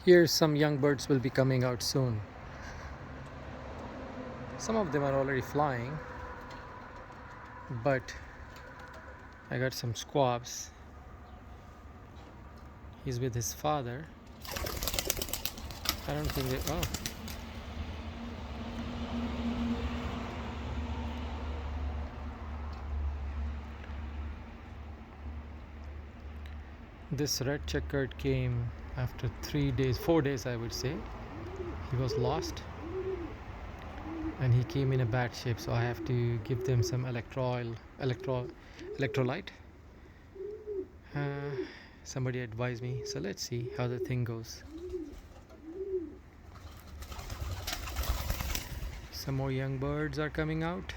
Here some young birds will be coming out soon. Some of them are already flying, but I got some squabs. He's with his father. I don't think they... Oh. This red checkered came after 3 days, 4 days I would say. He was lost and he came in a bad shape, so I have to give them some electrolyte. Somebody advised me, so let's see how the thing goes. Some more young birds are coming out.